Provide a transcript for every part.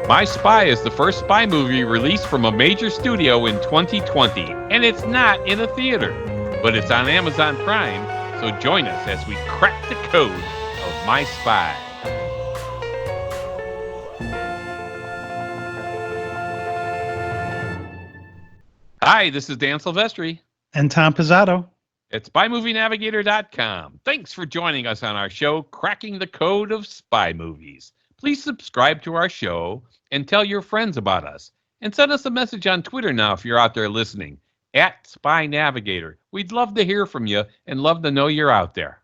My Spy is the first spy movie released from a major studio in 2020, and it's not in a theater, but it's on Amazon Prime, so join us as we crack the code of My Spy. Hi, this is Dan Silvestri. And Tom Pizzato. At SpyMovieNavigator.com. Thanks for joining us on our show, Cracking the Code of Spy Movies. Please subscribe to our show and tell your friends about us. And send us a message on Twitter now if you're out there listening, at Spy Navigator. We'd love to hear from you and love to know you're out there.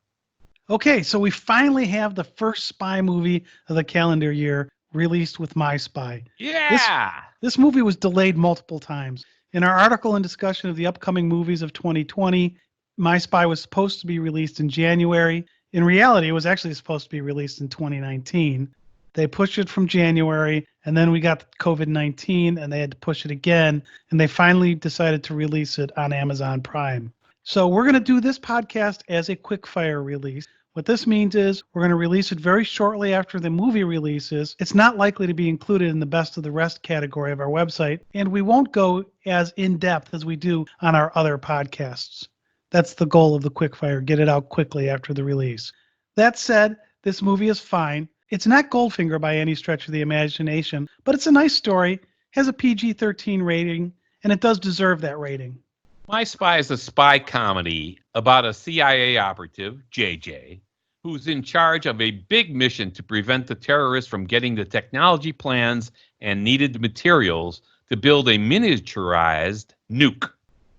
Okay, so we finally have the first spy movie of the calendar year released with My Spy. Yeah! This movie was delayed multiple times. In our article and discussion of the upcoming movies of 2020, My Spy was supposed to be released in January. In reality, it was actually supposed to be released in 2019. They pushed it from January, and then we got COVID-19, and they had to push it again, and they finally decided to release it on Amazon Prime. So we're going to do this podcast as a quick-fire release. What this means is we're going to release it very shortly after the movie releases. It's not likely to be included in the best of the rest category of our website, and we won't go as in-depth as we do on our other podcasts. That's the goal of the quickfire, get it out quickly after the release. That said, this movie is fine. It's not Goldfinger by any stretch of the imagination, but it's a nice story, has a PG-13 rating, and it does deserve that rating. My Spy is a spy comedy about a CIA operative, JJ, who's in charge of a big mission to prevent the terrorists from getting the technology plans and needed materials to build a miniaturized nuke.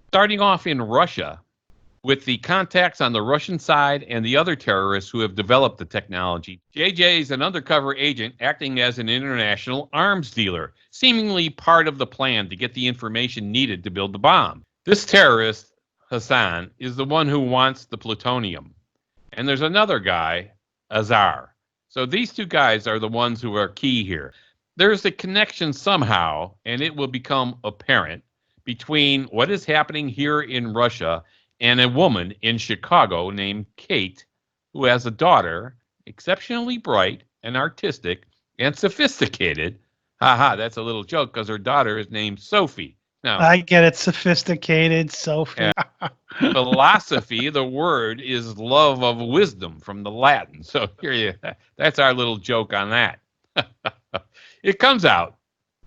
Starting off in Russia, with the contacts on the Russian side and the other terrorists who have developed the technology, JJ is an undercover agent acting as an international arms dealer, seemingly part of the plan to get the information needed to build the bomb. This terrorist, Hassan, is the one who wants the plutonium. And there's another guy, Azar. So these two guys are the ones who are key here. There's a connection somehow, and it will become apparent, between what is happening here in Russia and a woman in Chicago named Kate, who has a daughter, exceptionally bright and artistic and sophisticated. Haha, that's a little joke because her daughter is named Sophie. Now, I get it, sophisticated, Sophie. Philosophy, the word, is love of wisdom from the Latin. So that's our little joke on that. It comes out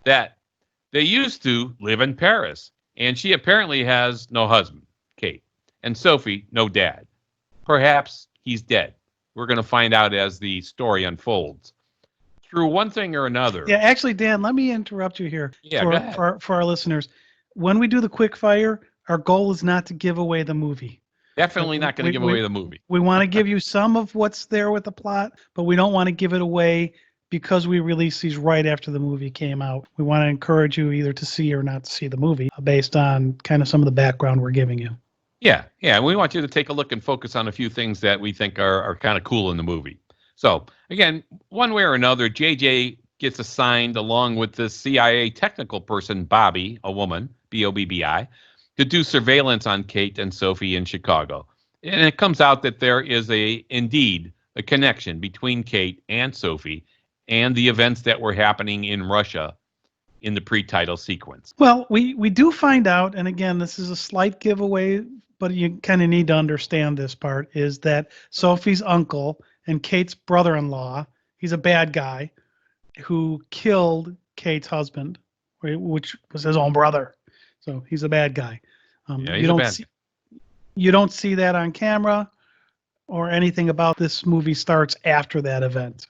that they used to live in Paris, and she apparently has no husband, Kate, and Sophie, no dad. Perhaps he's dead. We're going to find out as the story unfolds. Through one thing or another. Yeah, actually, Dan, let me interrupt you here for our listeners. When we do the quick fire, our goal is not to give away the movie. Definitely not going to give away the movie. We want to give you some of what's there with the plot, but we don't want to give it away because we released these right after the movie came out. We want to encourage you either to see or not to see the movie based on kind of some of the background we're giving you. Yeah. We want you to take a look and focus on a few things that we think are kind of cool in the movie. So, again, one way or another, JJ gets assigned along with the CIA technical person, Bobby, a woman, Bobbi, to do surveillance on Kate and Sophie in Chicago. And it comes out that there is indeed a connection between Kate and Sophie and the events that were happening in Russia in the pre-title sequence. Well, we do find out, and again, this is a slight giveaway, but you kind of need to understand this part, is that Sophie's uncle and Kate's brother-in-law, he's a bad guy who killed Kate's husband, which was his own brother. So he's a bad guy. You don't see that on camera or anything about this movie starts after that event.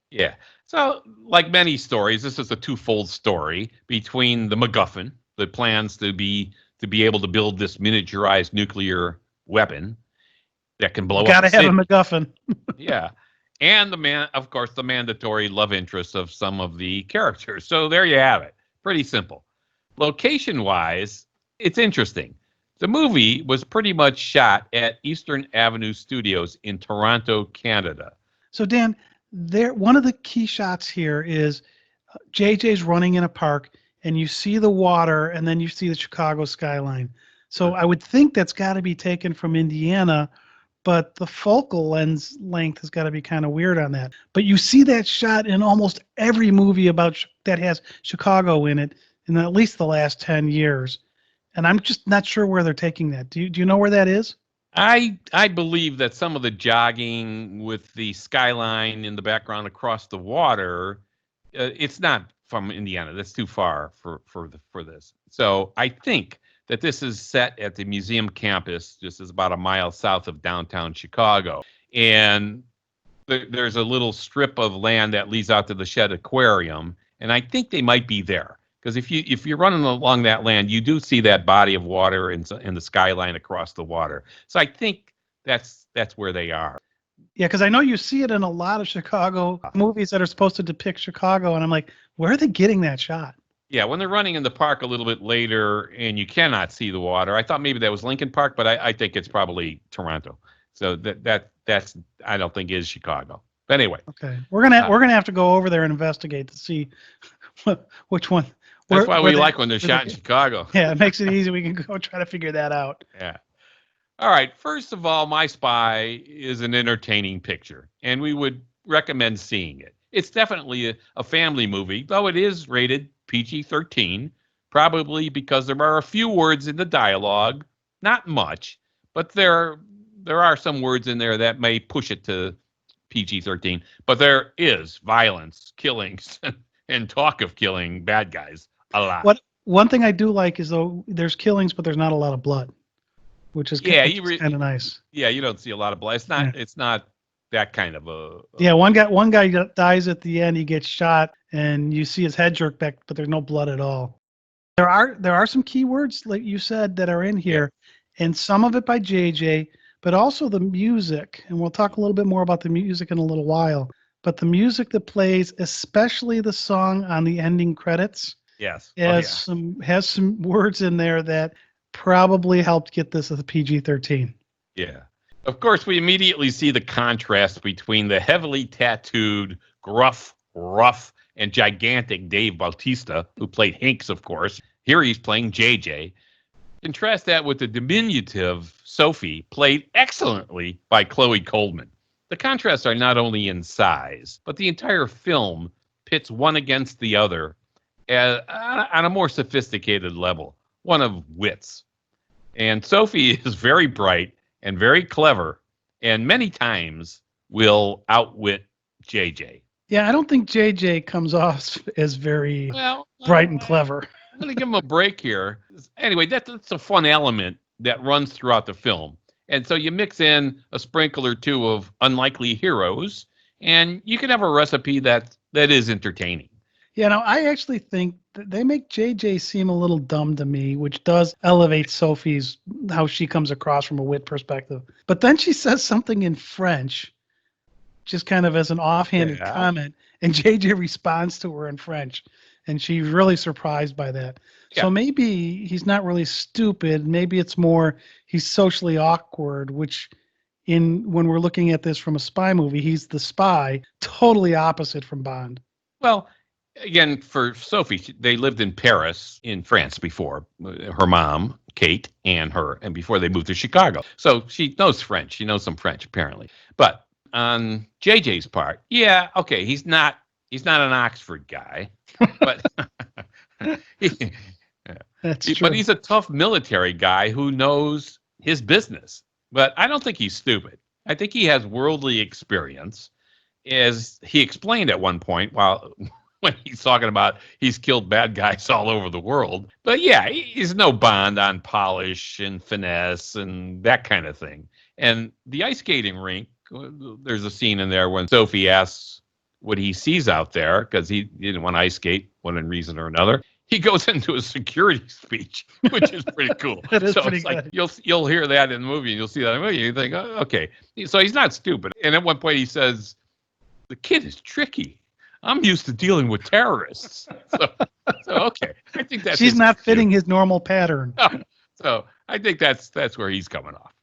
Yeah. So, like many stories, this is a twofold story between the MacGuffin, the plans to be able to build this miniaturized nuclear weapon that can blow up. Gotta have a MacGuffin. Yeah. And the mandatory love interest of some of the characters. So there you have it. Pretty simple. Location-wise, it's interesting. The movie was pretty much shot at Eastern Avenue Studios in Toronto, Canada. So Dan, one of the key shots here is JJ's running in a park, and you see the water, and then you see the Chicago skyline. So I would think that's got to be taken from Indiana, but the focal length has got to be kind of weird on that. But you see that shot in almost every movie that has Chicago in it in at least the last 10 years. And I'm just not sure where they're taking that. Do you know where that is? I believe that some of the jogging with the skyline in the background across the water, it's not from Indiana. That's too far for this. So I think that this is set at the museum campus, just is about a mile south of downtown Chicago, and there's a little strip of land that leads out to the Shed Aquarium, and I think they might be there. Because if you're running along that land, you do see that body of water and the skyline across the water. So I think that's where they are. Yeah, because I know you see it in a lot of Chicago movies that are supposed to depict Chicago, and I'm like, where are they getting that shot? Yeah, when they're running in the park a little bit later and you cannot see the water, I thought maybe that was Lincoln Park, but I think it's probably Toronto. So that's I don't think is Chicago. But anyway, okay, we're gonna have to go over there and investigate to see which one. That's why we like when they're shot in Chicago. Yeah, it makes it easy. We can go try to figure that out. Yeah. All right. First of all, My Spy is an entertaining picture, and we would recommend seeing it. It's definitely a family movie, though it is rated PG-13, probably because there are a few words in the dialogue, not much, but there are some words in there that may push it to PG-13. But there is violence, killings, and talk of killing bad guys. A lot. One thing I do like is though there's killings, but there's not a lot of blood, which is kind of nice. Yeah, you don't see a lot of blood. It's not that kind of a. Yeah, one guy dies at the end. He gets shot, and you see his head jerk back, but there's no blood at all. There are some keywords like you said that are in here, and some of it by JJ, but also the music, and we'll talk a little bit more about the music in a little while. But the music that plays, especially the song on the ending credits. Yes. Has some words in there that probably helped get this as a PG-13. Yeah. Of course, we immediately see the contrast between the heavily tattooed, gruff, rough, and gigantic Dave Bautista, who played Hinks, of course. Here he's playing JJ. Contrast that with the diminutive Sophie, played excellently by Chloe Coleman. The contrasts are not only in size, but the entire film pits one against the other on a more sophisticated level, one of wits. And Sophie is very bright and very clever, and many times will outwit JJ. Yeah, I don't think JJ comes off as very bright and clever. I'm going to give him a break here. Anyway, that's a fun element that runs throughout the film. And so you mix in a sprinkle or two of unlikely heroes, and you can have a recipe that is entertaining. Yeah, no, I actually think that they make JJ seem a little dumb to me, which does elevate Sophie's, how she comes across from a wit perspective. But then she says something in French, just kind of as an offhanded comment, and JJ responds to her in French, and she's really surprised by that. Yeah. So maybe he's not really stupid. Maybe it's more he's socially awkward, which when we're looking at this from a spy movie, he's the spy, totally opposite from Bond. Well, again, for Sophie, they lived in Paris, in France before. Her mom, Kate, and before they moved to Chicago. So she knows French. She knows some French, apparently. But on JJ's part, yeah, okay, he's not an Oxford guy, but That's true. But he's a tough military guy who knows his business. But I don't think he's stupid. I think he has worldly experience, as he explained at one point when he's talking about he's killed bad guys all over the world. But yeah, he's no Bond on polish and finesse and that kind of thing. And the ice skating rink, there's a scene in there when Sophie asks what he sees out there, because he didn't want to ice skate, one reason or another. He goes into a security speech, which is pretty cool. That is so pretty it's good. Like you'll hear that in the movie, and you'll see that in the movie. You think, oh, okay. So he's not stupid. And at one point he says, "The kid is tricky. I'm used to dealing with terrorists." So okay, I think that's. She's not fitting his normal pattern. So I think that's where he's coming off.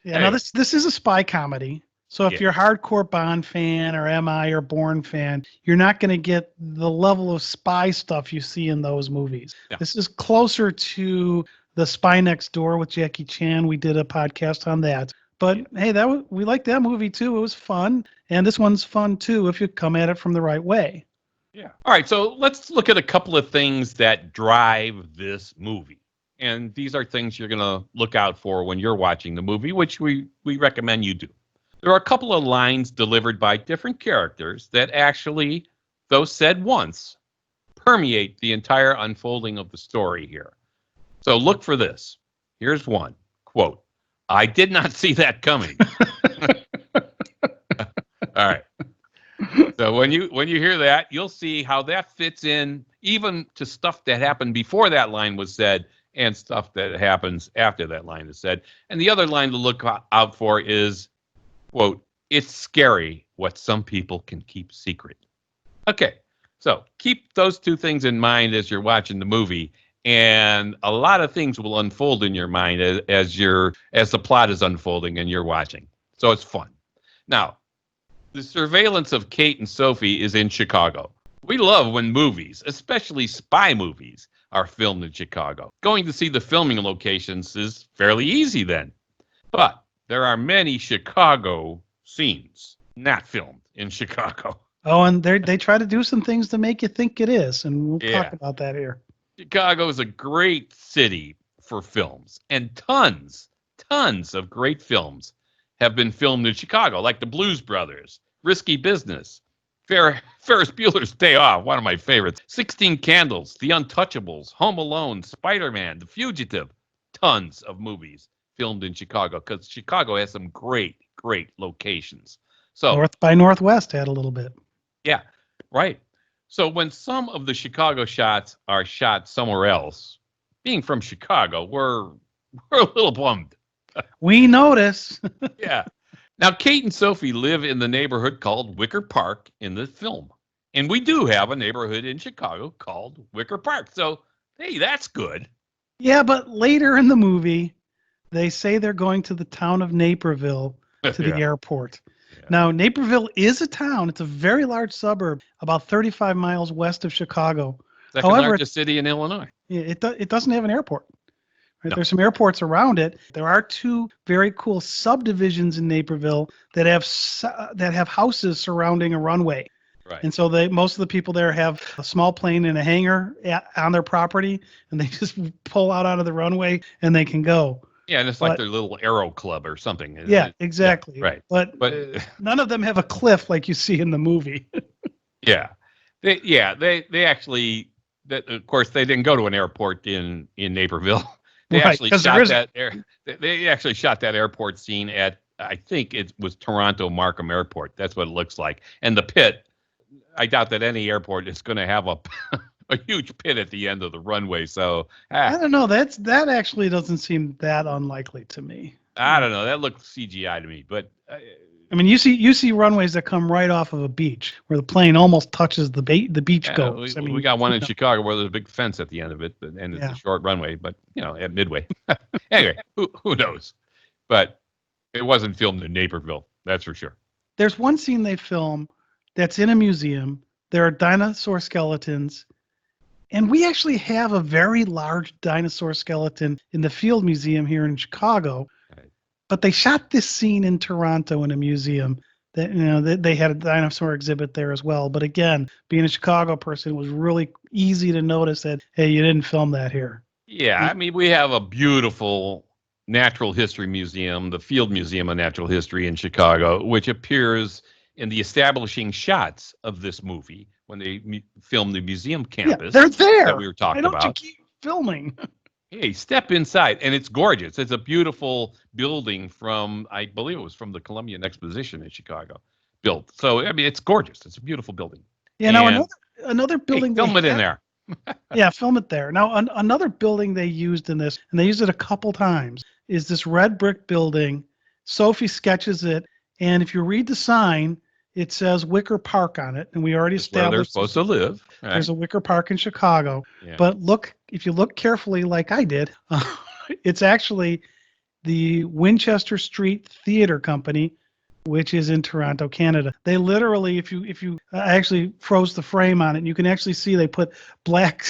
Yeah. Anyway. Now this is a spy comedy. So if you're a hardcore Bond fan or MI or Bourne fan, you're not going to get the level of spy stuff you see in those movies. Yeah. This is closer to The Spy Next Door with Jackie Chan. We did a podcast on that. But hey, we liked that movie too. It was fun, and this one's fun too if you come at it from the right way. Yeah. All right, so let's look at a couple of things that drive this movie. And these are things you're going to look out for when you're watching the movie, which we recommend you do. There are a couple of lines delivered by different characters that actually, though said once, permeate the entire unfolding of the story here. So look for this. Here's one. Quote, "I did not see that coming." All right. So when you hear that, you'll see how that fits in even to stuff that happened before that line was said and stuff that happens after that line is said. And the other line to look out for is, quote, "It's scary what some people can keep secret." Okay, so keep those two things in mind as you're watching the movie, and a lot of things will unfold in your mind as the plot is unfolding and you're watching. So it's fun. Now, the surveillance of Kate and Sophie is in Chicago. We love when movies, especially spy movies, are filmed in Chicago. Going to see the filming locations is fairly easy then. But there are many Chicago scenes not filmed in Chicago. Oh, and they try to do some things to make you think it is, and we'll talk about that here. Chicago is a great city for films, and tons of great films have been filmed in Chicago, like The Blues Brothers, Risky Business, Ferris Bueller's Day Off, one of my favorites, 16 Candles, The Untouchables, Home Alone, Spider-Man, The Fugitive. Tons of movies filmed in Chicago because Chicago has some great locations. So North by Northwest had a little bit. Yeah, right. So when some of the Chicago shots are shot somewhere else, being from Chicago, we're a little bummed. We notice. Yeah. Now, Kate and Sophie live in the neighborhood called Wicker Park in the film. And we do have a neighborhood in Chicago called Wicker Park. So, hey, that's good. Yeah, but later in the movie, they say they're going to the town of Naperville to the airport. Yeah. Now, Naperville is a town. It's a very large suburb, about 35 miles west of Chicago. Second largest city in Illinois. It doesn't have an airport. Right? No. There's some airports around it. There are two very cool subdivisions in Naperville that have houses surrounding a runway. Right. And so most of the people there have a small plane and a hangar on their property, and they just pull out of the runway and they can go. Yeah, and it's like their little aero club or something. Yeah, exactly. Yeah, right. But none of them have a cliff like you see in the movie. Yeah. They actually, of course, they didn't go to an airport in Naperville. They actually shot They actually shot that airport scene at, I think it was Toronto Markham Airport. That's what it looks like. And the pit, I doubt that any airport is going to have a huge pit at the end of the runway. So I don't know. That actually doesn't seem that unlikely to me. I don't know. That looked CGI to me, but I mean, you see runways that come right off of a beach where the plane almost touches the beach goes. We got one in Chicago where there's a big fence at the end of it, and it's a short runway, but at midway. Anyway, who knows? But it wasn't filmed in Naperville, that's for sure. There's one scene they film that's in a museum. There are dinosaur skeletons, and we actually have a very large dinosaur skeleton in the Field Museum here in Chicago. But they shot this scene in Toronto in a museum. That they had a dinosaur exhibit there as well. But again, being a Chicago person, it was really easy to notice that, hey, you didn't film that here. Yeah, I mean, we have a beautiful natural history museum, the Field Museum of Natural History in Chicago, which appears in the establishing shots of this movie when they filmed the museum campus. Yeah, they're there. That we were talking about. Why don't you keep filming? Hey, step inside, and it's gorgeous. It's a beautiful building from, I believe it was from the Columbian Exposition in Chicago, built. So, I mean, it's gorgeous. It's a beautiful building. Yeah, now another building. Hey, film it in there. Yeah, film it there. Now, another building they used in this, and they used it a couple times, is this red brick building. Sophie sketches it, and if you read the sign, it says Wicker Park on it, and we already established where they're supposed to live. Right? There's a Wicker Park in Chicago. Yeah. But if you look carefully, like I did, it's actually the Winchester Street Theatre Company, which is in Toronto, Canada. They literally, if you I actually froze the frame on it, and you can actually see they put black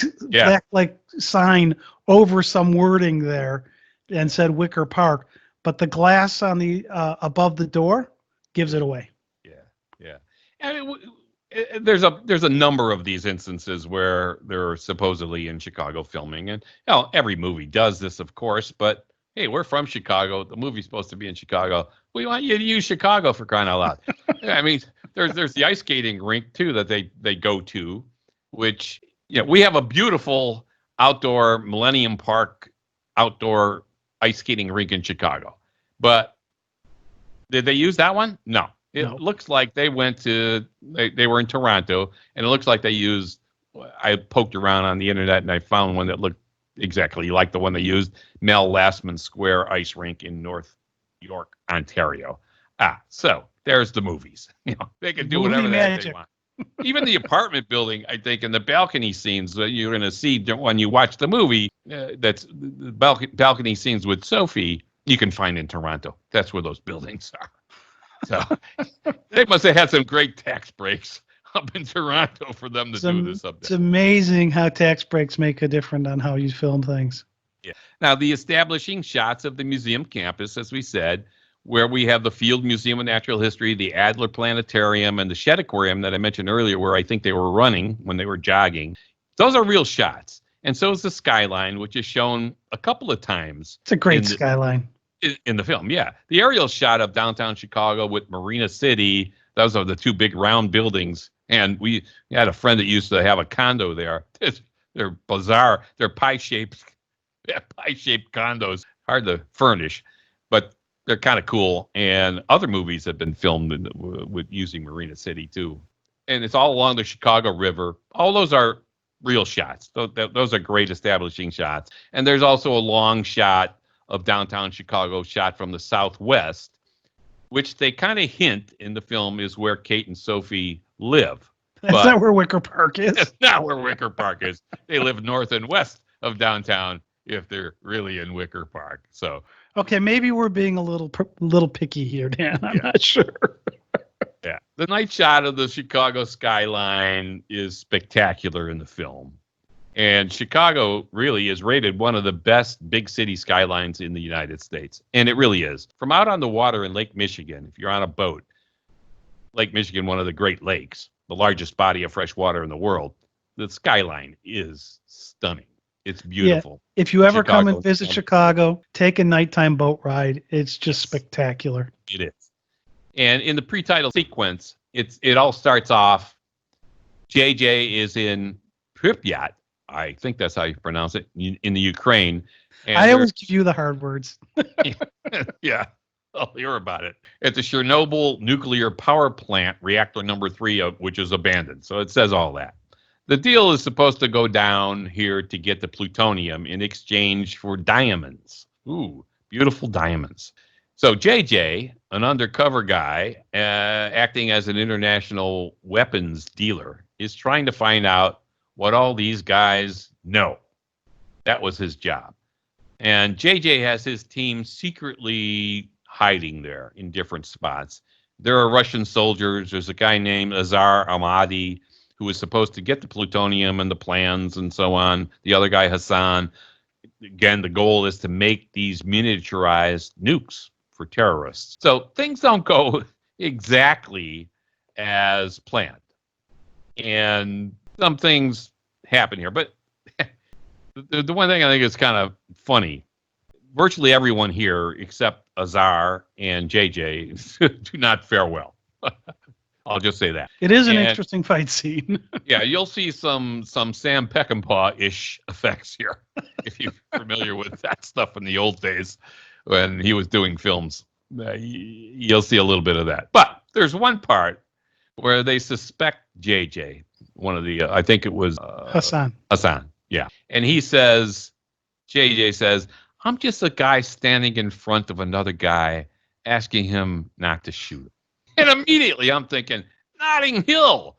like sign over some wording there and said Wicker Park. but the glass on the above the door gives it away. Yeah. I mean, there's a number of these instances where they're supposedly in Chicago filming, and every movie does this, of course. But hey, we're from Chicago. The movie's supposed to be in Chicago. We want you to use Chicago, for crying out loud. I mean, there's the ice skating rink too that they go to, which we have a beautiful outdoor Millennium Park outdoor ice skating rink in Chicago, but did they use that one? No. It looks like they went to, they were in Toronto, and it looks like they used, I poked around on the internet and I found one that looked exactly like the one they used, Mel Lastman Square Ice Rink in North York, Ontario. So there's the movies. They can do whatever they want. Even the apartment building, I think, and the balcony scenes that you're going to see when you watch the movie, that's the balcony scenes with Sophie, you can find in Toronto. That's where those buildings are. So they must have had some great tax breaks up in Toronto for them to do this up there. It's amazing how tax breaks make a difference on how you film things. Yeah. Now, the establishing shots of the museum campus, as we said, where we have the Field Museum of Natural History, the Adler Planetarium, and the Shed Aquarium that I mentioned earlier, where I think they were running when they were jogging. Those are real shots. And so is the Skyline, which is shown a couple of times. It's a great skyline. In the film, yeah. The aerial shot of downtown Chicago with Marina City, those are the two big round buildings. And we had a friend that used to have a condo there. They're bizarre. They're pie-shaped condos. Hard to furnish, but they're kind of cool. And other movies have been filmed with using Marina City, too. And it's all along the Chicago River. All those are real shots. Those are great establishing shots. And there's also a long shot of downtown Chicago shot from the southwest, which they kind of hint in the film is where Kate and Sophie live. That's not where Wicker Park is. That's not where Wicker Park is. They live north and west of downtown if they're really in Wicker Park. So okay, maybe we're being a little picky here, Dan. I'm not sure. Yeah. The night shot of the Chicago skyline is spectacular in the film. And Chicago really is rated one of the best big city skylines in the United States. And it really is. From out on the water in Lake Michigan, if you're on a boat, Lake Michigan, one of the Great Lakes, the largest body of fresh water in the world, the skyline is stunning. It's beautiful. Yeah. If you ever come and visit Chicago, take a nighttime boat ride. It's just spectacular. It is. And in the pre-title sequence, it all starts off, JJ is in Pripyat. I think that's how you pronounce it, in the Ukraine. And I always give you the hard words. Yeah, I'll hear about it. At the Chernobyl nuclear power plant, reactor number 3, which is abandoned. So it says all that. The deal is supposed to go down here to get the plutonium in exchange for diamonds. Ooh, beautiful diamonds. So JJ, an undercover guy, acting as an international weapons dealer, is trying to find out what all these guys know. That was his job. And JJ has his team secretly hiding there in different spots. There are Russian soldiers. There's a guy named Azar Ahmadi who was supposed to get the plutonium and the plans and so on. The other guy, Hassan. Again, the goal is to make these miniaturized nukes for terrorists. So things don't go exactly as planned. And some things happen here, but the one thing I think is kind of funny, virtually everyone here except Azar and JJ do not fare well. I'll just say that. It is an interesting fight scene. Yeah, you'll see some Sam Peckinpah-ish effects here, if you're familiar with that stuff in the old days when he was doing films. You'll see a little bit of that. But there's one part where they suspect JJ. One of the, I think it was Hassan, yeah. And he says, JJ says, I'm just a guy standing in front of another guy asking him not to shoot. And immediately I'm thinking, Notting Hill.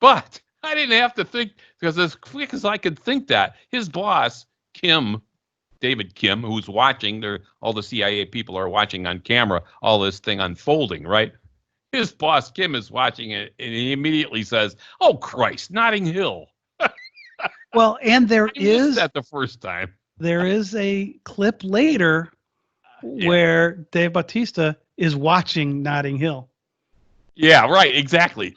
But I didn't have to think, because as quick as I could think that, his boss, David Kim, who's watching, all the CIA people are watching on camera, all this thing unfolding, right? His boss, Kim, is watching it, and he immediately says, oh, Christ, Notting Hill. Well, and there is that the first time. There is a clip later. where Dave Bautista is watching Notting Hill. Yeah, right. Exactly.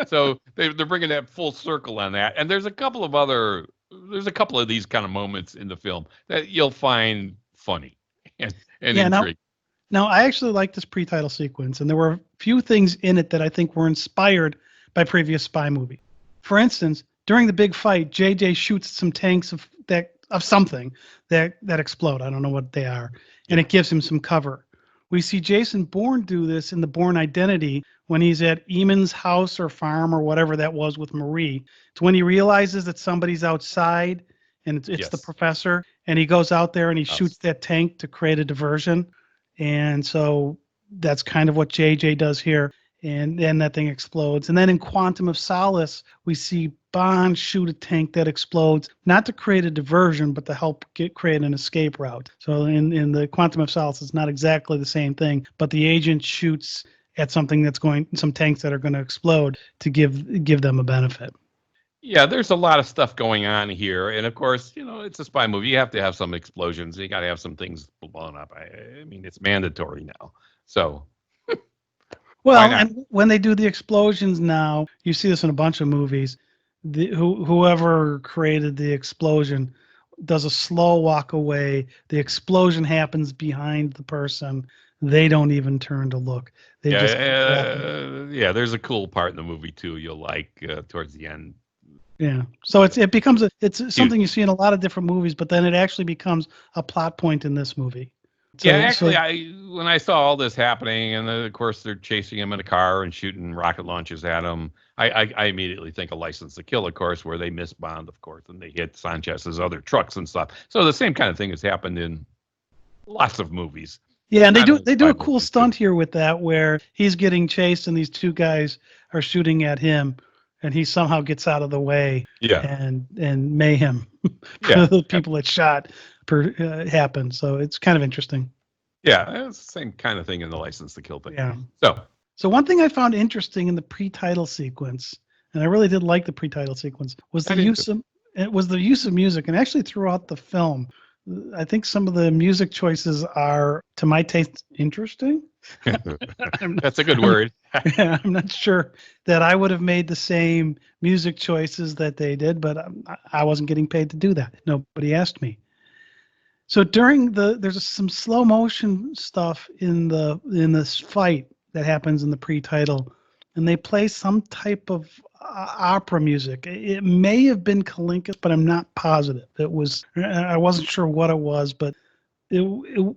So they're bringing that full circle on that. And there's a couple of these kind of moments in the film that you'll find funny and intriguing. Now, I actually like this pre-title sequence, and there were a few things in it that I think were inspired by previous spy movie. For instance, during the big fight, JJ shoots some tanks of something that explode. I don't know what they are, and it gives him some cover. We see Jason Bourne do this in The Bourne Identity when he's at Eamon's house or farm or whatever that was with Marie. It's when he realizes that somebody's outside and it's the professor, and he goes out there and he shoots that tank to create a diversion. And so that's kind of what JJ does here. And then that thing explodes. And then in Quantum of Solace, we see Bond shoot a tank that explodes, not to create a diversion, but to help create an escape route. So in the Quantum of Solace, it's not exactly the same thing, but the agent shoots at something some tanks that are going to explode to give them a benefit. Yeah, there's a lot of stuff going on here. And of course, it's a spy movie. You have to have some explosions. You got to have some things blown up. I mean, it's mandatory now. So... Well, and when they do the explosions now, you see this in a bunch of movies. Whoever created the explosion does a slow walk away. The explosion happens behind the person. They don't even turn to look. They there's a cool part in the movie too. You'll like towards the end. Yeah, so it becomes it's something you see in a lot of different movies, but then it actually becomes a plot point in this movie. When I saw all this happening, and of course they're chasing him in a car and shooting rocket launches at him, I immediately think of License to Kill, of course, where they miss Bond, of course, and they hit Sanchez's other trucks and stuff. So the same kind of thing has happened in lots of movies. Yeah, and they do a cool stunt here with that, where he's getting chased and these two guys are shooting at him, and he somehow gets out of the way. Yeah, and mayhem for the people that shot happen. So it's kind of interesting. Yeah, it's the same kind of thing in the License to Kill thing. Yeah. So one thing I found interesting in the pre-title sequence, and I really did like the pre-title sequence, was the use of music, and actually throughout the film, I think some of the music choices are, to my taste, interesting. That's a good word. I'm not sure that I would have made the same music choices that they did, but I wasn't getting paid to do that. Nobody asked me. So there's some slow motion stuff in this fight that happens in the pre-title, and they play some type of opera music. It may have been Kalinka, but I'm not positive. I wasn't sure what it was, but it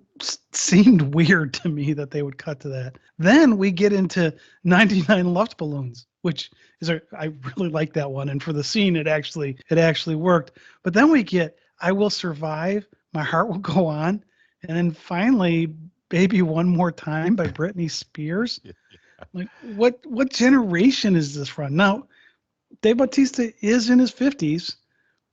seemed weird to me that they would cut to that. Then we get into 99 Luftballons, which I really like that one, and for the scene it actually worked. But then we get I Will Survive, My Heart Will Go On, and then finally Baby One More Time by Britney Spears. Like, what generation is this from? Now, Dave Bautista is in his 50s,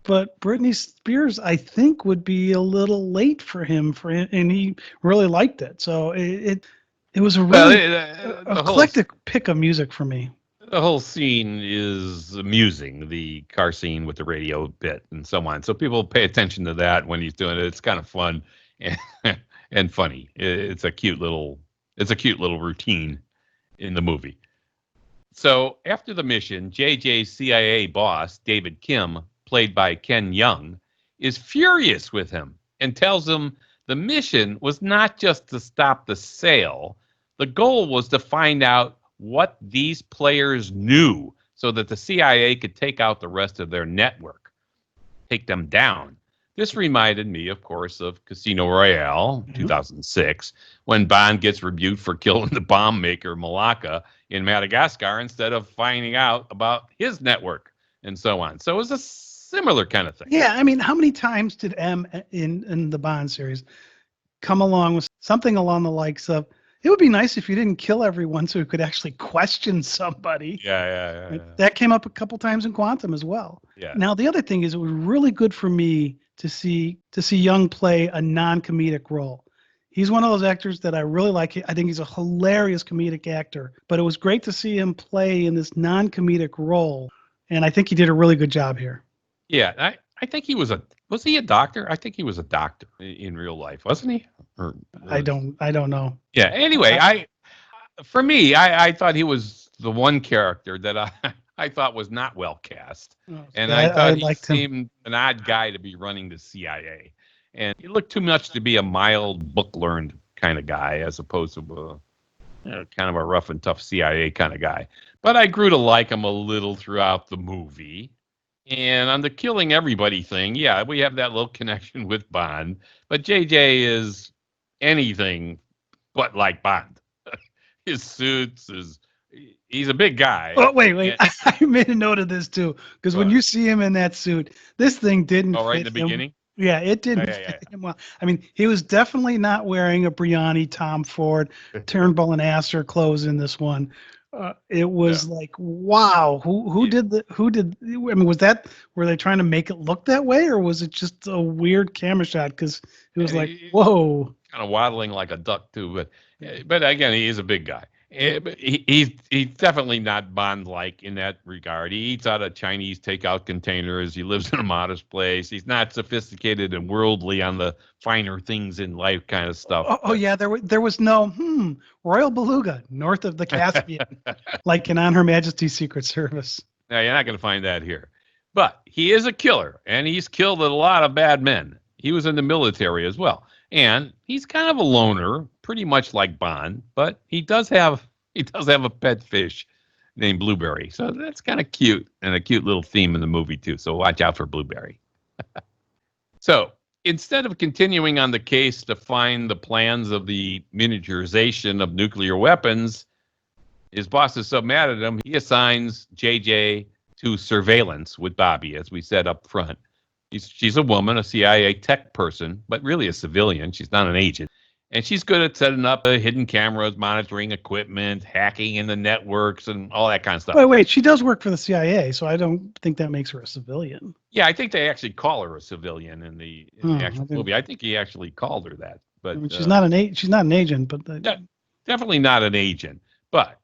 but Britney Spears, I think, would be a little late for him, and he really liked it. So it was a really eclectic pick of music for me. The whole scene is amusing, the car scene with the radio bit and so on. So people pay attention to that when he's doing it. It's kind of fun and funny. It's a cute little routine in the movie. So after the mission, JJ's CIA boss, David Kim, played by Ken Young, is furious with him and tells him the mission was not just to stop the sale. The goal was to find out what these players knew so that the CIA could take out the rest of their network, take them down. This reminded me, of course, of Casino Royale, 2006, when Bond gets rebuked for killing the bomb maker Malacca in Madagascar instead of finding out about his network and so on. So it was a similar kind of thing. Yeah, I mean, how many times did M in the Bond series come along with something along the likes of, it would be nice if you didn't kill everyone so you could actually question somebody. Yeah. That came up a couple times in Quantum as well. Yeah. Now, the other thing is, it was really good for me to see Young play a non-comedic role. He's one of those actors that I really like. I think he's a hilarious comedic actor, but it was great to see him play in this non-comedic role, and I think he did a really good job here. Yeah, I think was he a doctor? I think he was a doctor in real life, wasn't he? Or I don't know. Yeah. Anyway, for me, I thought he was the one character that I thought was not well cast, Oh, and yeah, I I thought he liked him. seemed an odd guy to be running the CIA, and he looked too much to be a mild, book-learned kind of guy, as opposed to kind of a rough and tough CIA kind of guy. But I grew to like him a little throughout the movie. And on the killing everybody thing, yeah, we have that little connection with Bond. But JJ is anything but like Bond. His suits, he's a big guy. Oh, wait. And, I made a note of this too, because when you see him in that suit, this thing didn't right in fit the him. beginning? Yeah, it didn't fit him well. I mean, he was definitely not wearing a Brioni, Tom Ford, Turnbull and Astor clothes in this one. It was like, wow, who did? I mean, were they trying to make it look that way, or was it just a weird camera shot? Because it was like, whoa. Kind of waddling like a duck too, but again, he is a big guy. But he's definitely not Bond-like in that regard. He eats out of Chinese takeout containers. He lives in a modest place. He's not sophisticated and worldly on the finer things in life kind of stuff. Oh yeah, there was no Royal Beluga north of the Caspian, like in On Her Majesty's Secret Service. Now you're not going to find that here, but he is a killer, and he's killed a lot of bad men. He was in the military as well. And he's kind of a loner, pretty much like Bond, but he does have a pet fish named Blueberry. So that's kind of cute, and a cute little theme in the movie too. So watch out for Blueberry. So instead of continuing on the case to find the plans of the miniaturization of nuclear weapons, his boss is so mad at him, he assigns JJ to surveillance with Bobby, as we said up front. She's a woman, a CIA tech person, but really a civilian. She's not an agent. And she's good at setting up hidden cameras, monitoring equipment, hacking in the networks, and all that kind of stuff. Wait. She does work for the CIA, so I don't think that makes her a civilian. Yeah, I think they actually call her a civilian in the actual movie. I think he actually called her that. But I mean, she's not an agent, but definitely not an agent. But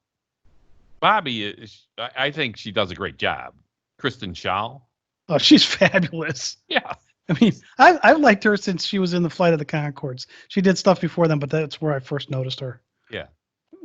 Bobby I think she does a great job. Kristen Schaal. Oh, she's fabulous. Yeah. I mean, I've liked her since she was in the Flight of the Conchords. She did stuff before then, but that's where I first noticed her. Yeah.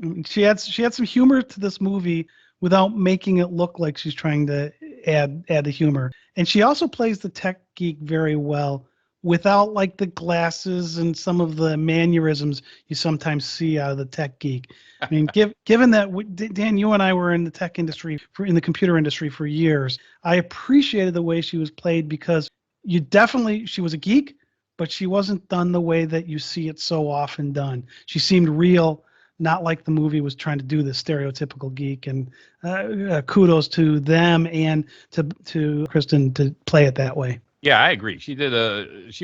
I mean, she had some humor to this movie without making it look like she's trying to add the humor. And she also plays the tech geek very well without like the glasses and some of the mannerisms you sometimes see out of the tech geek. I mean, given that, Dan, you and I were in the tech industry, in the computer industry for years, I appreciated the way she was played because she was a geek, but she wasn't done the way that you see it so often done. She seemed real, not like the movie was trying to do the stereotypical geek. And kudos to them and to Kristen to play it that way. Yeah, I agree. She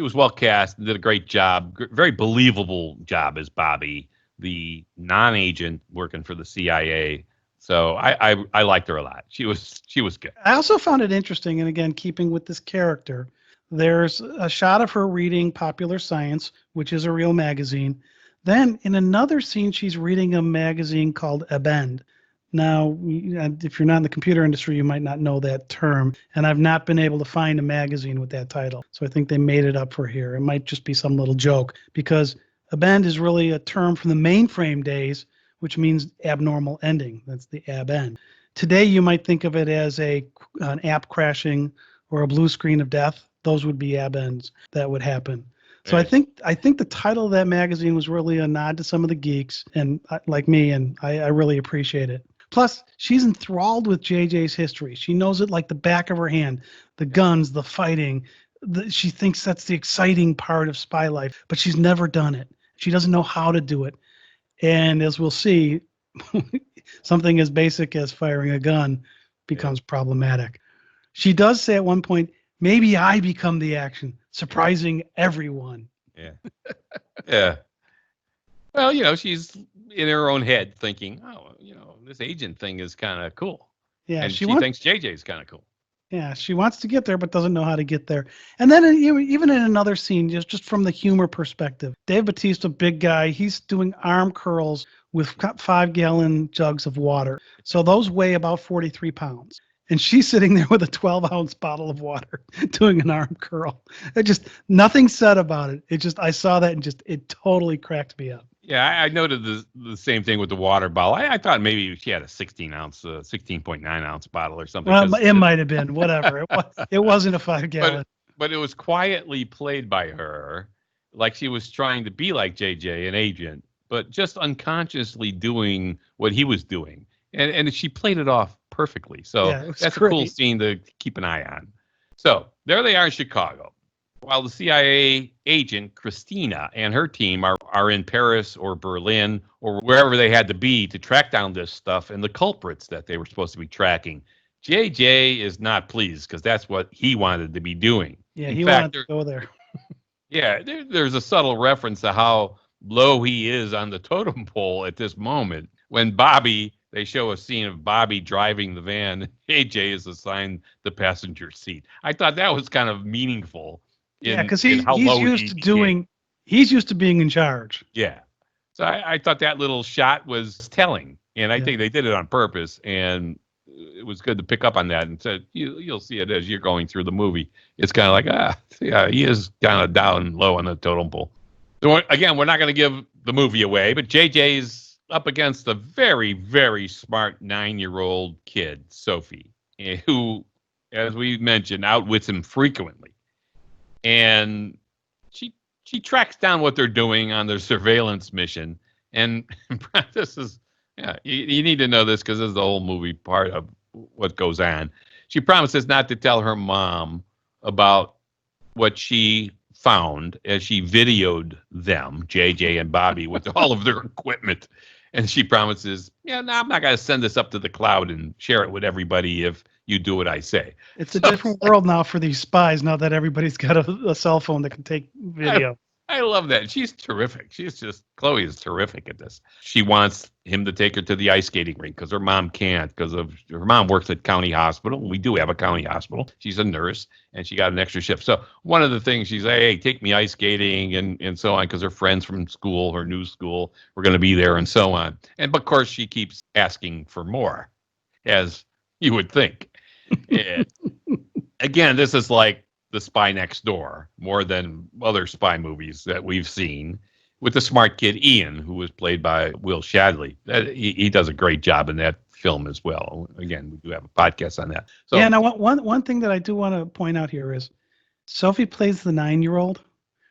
was well cast, did a great job, very believable job as Bobby, the non-agent working for the CIA. So I liked her a lot. She was good. I also found it interesting, and again, keeping with this character, there's a shot of her reading Popular Science, which is a real magazine. Then in another scene, she's reading a magazine called Abend. Now, if you're not in the computer industry, you might not know that term, and I've not been able to find a magazine with that title. So I think they made it up for here. It might just be some little joke, because Abend is really a term from the mainframe days, which means abnormal ending. That's the abend. Today, you might think of it as an app crashing or a blue screen of death. Those would be abends that would happen. So I think the title of that magazine was really a nod to some of the geeks and like me, and I really appreciate it. Plus, she's enthralled with JJ's history. She knows it like the back of her hand. The guns, the fighting. She thinks that's the exciting part of spy life, but she's never done it. She doesn't know how to do it. And as we'll see, something as basic as firing a gun becomes problematic. She does say at one point, maybe I become the action, surprising everyone. Yeah. Yeah. Well, she's in her own head thinking, this agent thing is kind of cool. Yeah. And she thinks JJ is kind of cool. Yeah. She wants to get there, but doesn't know how to get there. And then even in another scene, just from the humor perspective, Dave Bautista, big guy, he's doing arm curls with 5-gallon jugs of water. So those weigh about 43 pounds. and she's sitting there with a 12-ounce bottle of water doing an arm curl. It just, nothing said about it. It just, I saw that and just, it totally cracked me up. Yeah, I noted the same thing with the water bottle. I thought maybe she had a 16.9 ounce bottle or something. Well, it might have been, whatever. It wasn't a 5-gallon. But it was quietly played by her, like she was trying to be like JJ, an agent, but just unconsciously doing what he was doing. And she played it off perfectly. So that's great. A cool scene to keep an eye on. So there they are in Chicago. While the CIA agent, Christina, and her team are in Paris or Berlin or wherever they had to be to track down this stuff and the culprits that they were supposed to be tracking, JJ is not pleased because that's what he wanted to be doing. Yeah, he wanted to go there. Yeah, there's a subtle reference to how low he is on the totem pole at this moment. When they show a scene of Bobby driving the van, JJ is assigned the passenger seat. I thought that was kind of meaningful. Because he's used to being in charge. Yeah. So I thought that little shot was telling, and I think they did it on purpose, and it was good to pick up on that. And so you'll see it as you're going through the movie. It's kind of like, he is kind of down low on the totem pole. So again, we're not going to give the movie away, but JJ's up against a very, very smart 9-year-old kid, Sophie, who, as we mentioned, outwits him frequently. And she tracks down what they're doing on their surveillance mission. And this is, you need to know this because this is the whole movie part of what goes on. She promises not to tell her mom about what she found as she videoed them, JJ and Bobby, with all of their equipment. And she promises, no, I'm not going to send this up to the cloud and share it with everybody if you do what I say. It's a different world now for these spies, now that everybody's got a cell phone that can take video. I love that. She's terrific. Chloe is terrific at this. She wants him to take her to the ice skating rink because her mom can't, because her mom works at county hospital. We do have a county hospital. She's a nurse, and she got an extra shift. So one of the things she's like, hey, take me ice skating and so on, because her friends from school, her new school, were going to be there and so on. And of course, she keeps asking for more, as you would think. Again, this is like The Spy Next Door, more than other spy movies that we've seen, with the smart kid Ian, who was played by Will Shadley. He does a great job in that film as well. Again, we do have a podcast on that. So, now one thing that I do want to point out here is Sophie plays the 9-year-old.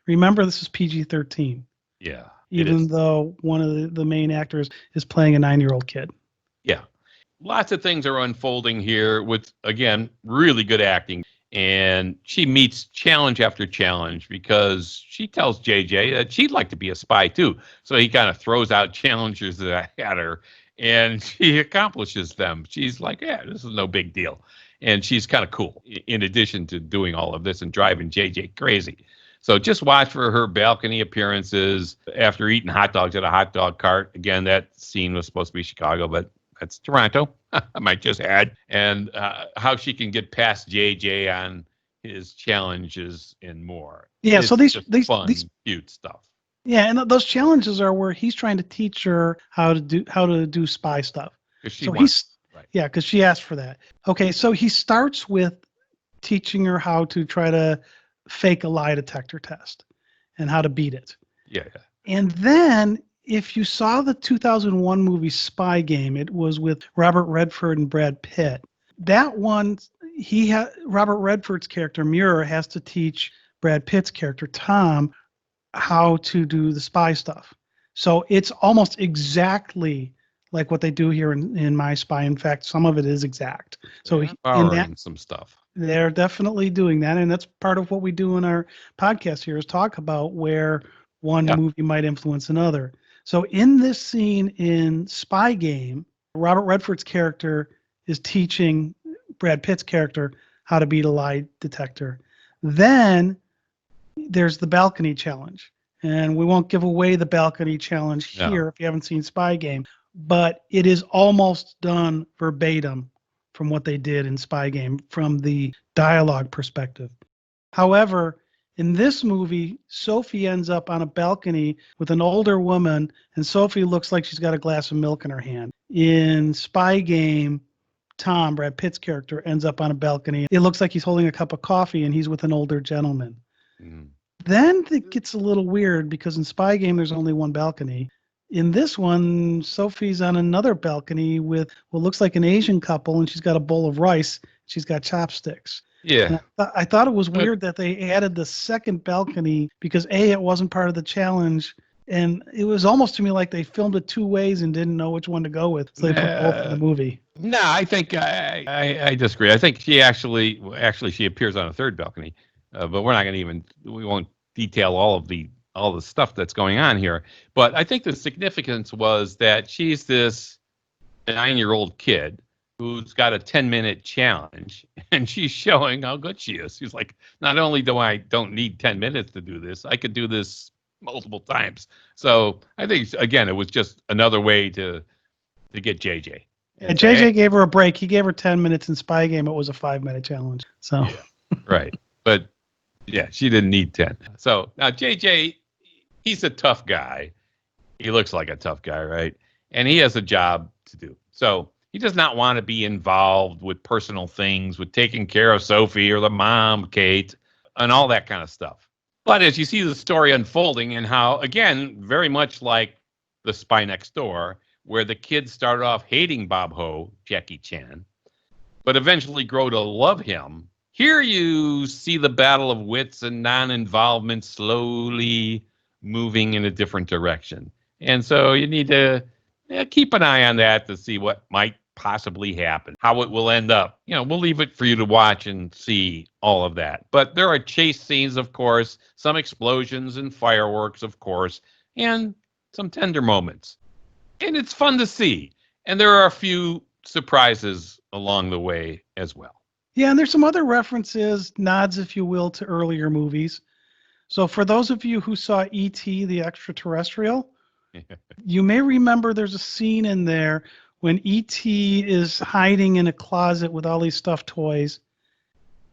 Remember, this is PG-13. Yeah. Even though one of the main actors is playing a 9-year-old kid. Yeah. Lots of things are unfolding here with, again, really good acting. And she meets challenge after challenge because she tells JJ that she'd like to be a spy too. So he kind of throws out challenges at her, and she accomplishes them. She's like, yeah, this is no big deal. And she's kind of cool, in addition to doing all of this and driving JJ crazy. So just watch for her balcony appearances after eating hot dogs at a hot dog cart. Again, that scene was supposed to be Chicago, but that's Toronto, I might just add. And how she can get past JJ on his challenges and more. Yeah, it's so these fun, cute stuff. Yeah, and those challenges are where he's trying to teach her how to do spy stuff. Because she asked for that. Okay, so he starts with teaching her how to try to fake a lie detector test and how to beat it. Yeah. And then, if you saw the 2001 movie Spy Game, it was with Robert Redford and Brad Pitt. That one, Robert Redford's character, Muir, has to teach Brad Pitt's character, Tom, how to do the spy stuff. So it's almost exactly like what they do here in My Spy. In fact, some of it is exact. So some stuff. They're definitely doing that, and that's part of what we do in our podcast here is talk about where one movie might influence another. So in this scene in Spy Game, Robert Redford's character is teaching Brad Pitt's character how to beat a lie detector. Then there's the balcony challenge. And we won't give away the balcony challenge here if you haven't seen Spy Game. But it is almost done verbatim from what they did in Spy Game from the dialogue perspective. However, in this movie, Sophie ends up on a balcony with an older woman, and Sophie looks like she's got a glass of milk in her hand. In Spy Game, Tom, Brad Pitt's character, ends up on a balcony. It looks like he's holding a cup of coffee and he's with an older gentleman. Mm. Then it gets a little weird because in Spy Game, there's only one balcony. In this one, Sophie's on another balcony with what looks like an Asian couple, and she's got a bowl of rice. She's got chopsticks. Yeah. I thought it was weird that they added the second balcony because A, it wasn't part of the challenge, and it was almost to me like they filmed it two ways and didn't know which one to go with, so they put both in the movie. No, I think I disagree. I think she actually she appears on a third balcony, but we're not going to we won't detail all the stuff that's going on here. But I think the significance was that she's this 9-year-old kid who's got a 10-minute challenge, and she's showing how good she is. She's like, not only don't need 10 minutes to do this, I could do this multiple times. So I think, again, it was just another way to get JJ. And JJ gave her a break. He gave her 10 minutes in Spy Game. It was a 5-minute challenge. So yeah, right. But yeah, she didn't need 10. So now JJ, he's a tough guy. He looks like a tough guy, right? And he has a job to do. So he does not want to be involved with personal things, with taking care of Sophie or the mom, Kate, and all that kind of stuff. But as you see the story unfolding and how, again, very much like The Spy Next Door, where the kids started off hating Bob Ho, Jackie Chan, but eventually grow to love him, here you see the battle of wits and non-involvement slowly moving in a different direction. And so you need to keep an eye on that to see what might possibly happen, how it will end up. We'll leave it for you to watch and see all of that. But there are chase scenes, of course, some explosions and fireworks, of course, and some tender moments. And it's fun to see. And there are a few surprises along the way as well. Yeah, and there's some other references, nods, if you will, to earlier movies. So for those of you who saw E.T. the Extraterrestrial, you may remember there's a scene in there when E.T. is hiding in a closet with all these stuffed toys,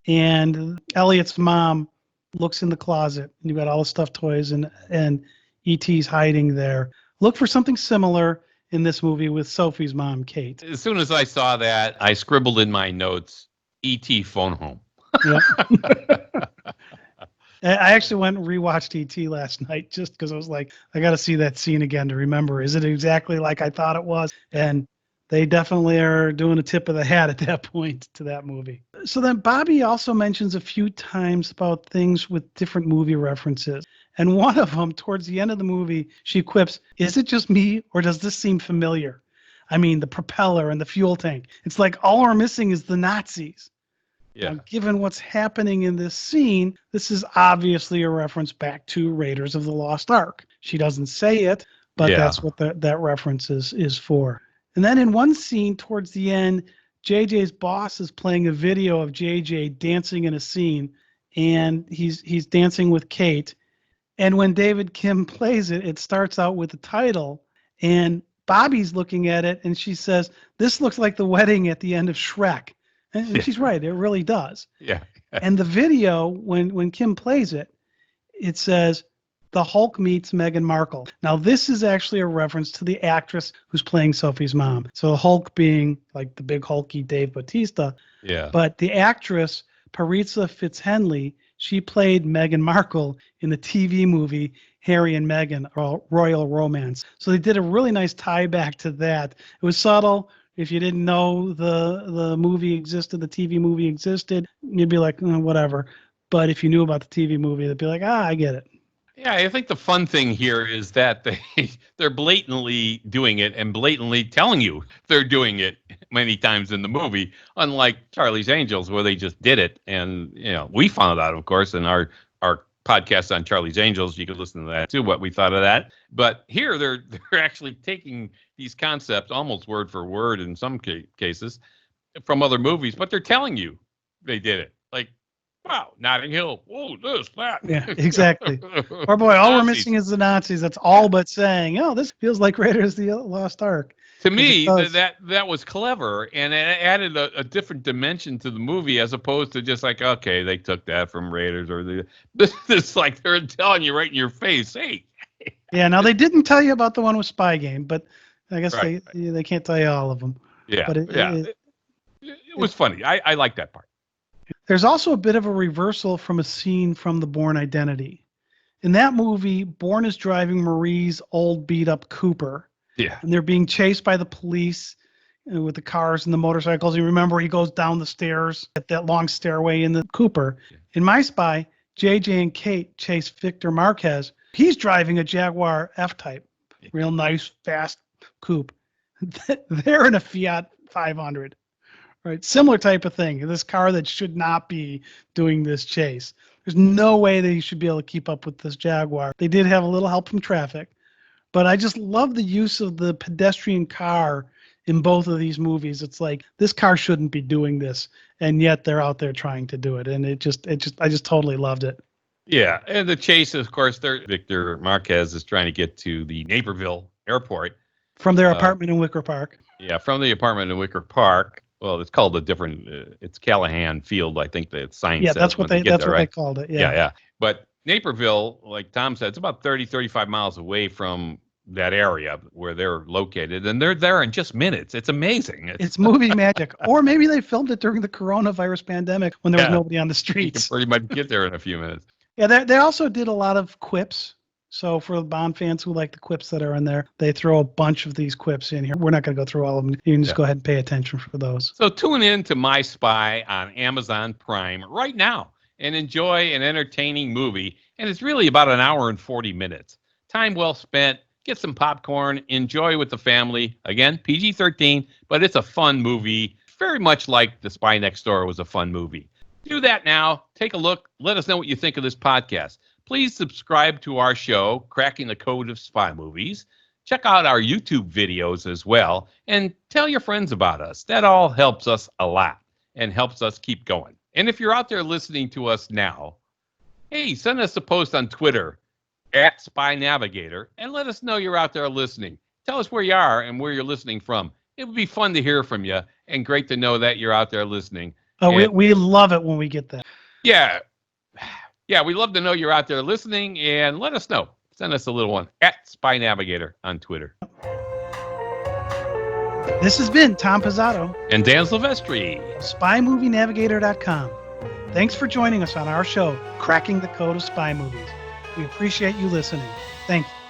and Elliot's mom looks in the closet, and you've got all the stuffed toys, and E.T.'s hiding there. Look for something similar in this movie with Sophie's mom, Kate. As soon as I saw that, I scribbled in my notes, E.T. phone home. Yeah. I actually went and rewatched E.T. last night just because I was like, I got to see that scene again to remember. Is it exactly like I thought it was? And they definitely are doing a tip of the hat at that point to that movie. So then Bobby also mentions a few times about things with different movie references. And one of them, towards the end of the movie, she quips, is it just me or does this seem familiar? I mean, the propeller and the fuel tank. It's like all we're missing is the Nazis. Yeah. Now, given what's happening in this scene, this is obviously a reference back to Raiders of the Lost Ark. She doesn't say it, but that's what that reference is for. And then in one scene towards the end, JJ's boss is playing a video of JJ dancing in a scene, and he's dancing with Kate. And when David Kim plays it, it starts out with the title, and Bobby's looking at it, and she says, "This looks like the wedding at the end of Shrek." And she's right, it really does. Yeah. And the video, when Kim plays it, it says, "The Hulk meets Meghan Markle." Now, this is actually a reference to the actress who's playing Sophie's mom. So the Hulk being like the big hulky Dave Bautista. Yeah. But the actress, Paritza Fitz-Henley, she played Meghan Markle in the TV movie Harry and Meghan, Royal Romance. So they did a really nice tie back to that. It was subtle. If you didn't know the movie existed, the TV movie existed, you'd be like, whatever. But if you knew about the TV movie, they'd be like, I get it. Yeah, I think the fun thing here is that they're blatantly doing it and blatantly telling you they're doing it many times in the movie, unlike Charlie's Angels, where they just did it. And, we found out, of course, in our podcast on Charlie's Angels. You could listen to that too, what we thought of that. But here they're actually taking these concepts almost word for word in some cases from other movies, but they're telling you they did it. Like, wow, Notting Hill. Whoa, this, that. Yeah, exactly. Or boy, all we're missing is the Nazis. That's all but saying, this feels like Raiders of the Lost Ark. To me, that was clever, and it added a different dimension to the movie as opposed to just like, okay, they took that from Raiders this is like they're telling you right in your face, hey. Yeah, now they didn't tell you about the one with Spy Game, but I guess right. they can't tell you all of them. Yeah, but It was funny. I like that part. There's also a bit of a reversal from a scene from The Bourne Identity. In that movie, Bourne is driving Marie's old beat-up Cooper. Yeah. And they're being chased by the police with the cars and the motorcycles. You remember he goes down the stairs at that long stairway in the Cooper. Yeah. In My Spy, JJ and Kate chase Victor Marquez. He's driving a Jaguar F-Type. Real nice, fast coupe. They're in a Fiat 500. Right, similar type of thing. This car that should not be doing this chase. There's no way that you should be able to keep up with this Jaguar. They did have a little help from traffic, but I just love the use of the pedestrian car in both of these movies. It's like this car shouldn't be doing this, and yet they're out there trying to do it, and I just totally loved it. Yeah, and the chase, of course, Victor Marquez is trying to get to the Naperville airport from their apartment in Wicker Park. Yeah, from the apartment in Wicker Park. Well, it's called a different. It's Callahan Field, I think the sign says. Yeah, that's what they called it. Yeah. But Naperville, like Tom said, it's about 30, 35 miles away from that area where they're located, and they're there in just minutes. It's amazing. It's movie magic. Or maybe they filmed it during the coronavirus pandemic when there was nobody on the streets. You can pretty much get there in a few minutes. Yeah, they also did a lot of quips. So for the Bond fans who like the quips that are in there, they throw a bunch of these quips in here. We're not going to go through all of them. You can just go ahead and pay attention for those. So tune in to My Spy on Amazon Prime right now and enjoy an entertaining movie. And it's really about an hour and 40 minutes. Time well spent. Get some popcorn. Enjoy with the family. Again, PG-13, but it's a fun movie. Very much like The Spy Next Door was a fun movie. Do that now. Take a look. Let us know what you think of this podcast. Please subscribe to our show, Cracking the Code of Spy Movies. Check out our YouTube videos as well, and tell your friends about us. That all helps us a lot and helps us keep going. And if you're out there listening to us now, hey, send us a post on Twitter at Spy Navigator and let us know you're out there listening. Tell us where you are and where you're listening from. It would be fun to hear from you and great to know that you're out there listening. Oh, we love it when we get that. Yeah. Yeah, we love to know you're out there listening, and let us know. Send us a little one at Spy Navigator on Twitter. This has been Tom Pizzato and Dan Silvestri. SpyMovieNavigator.com. Thanks for joining us on our show, Cracking the Code of Spy Movies. We appreciate you listening. Thank you.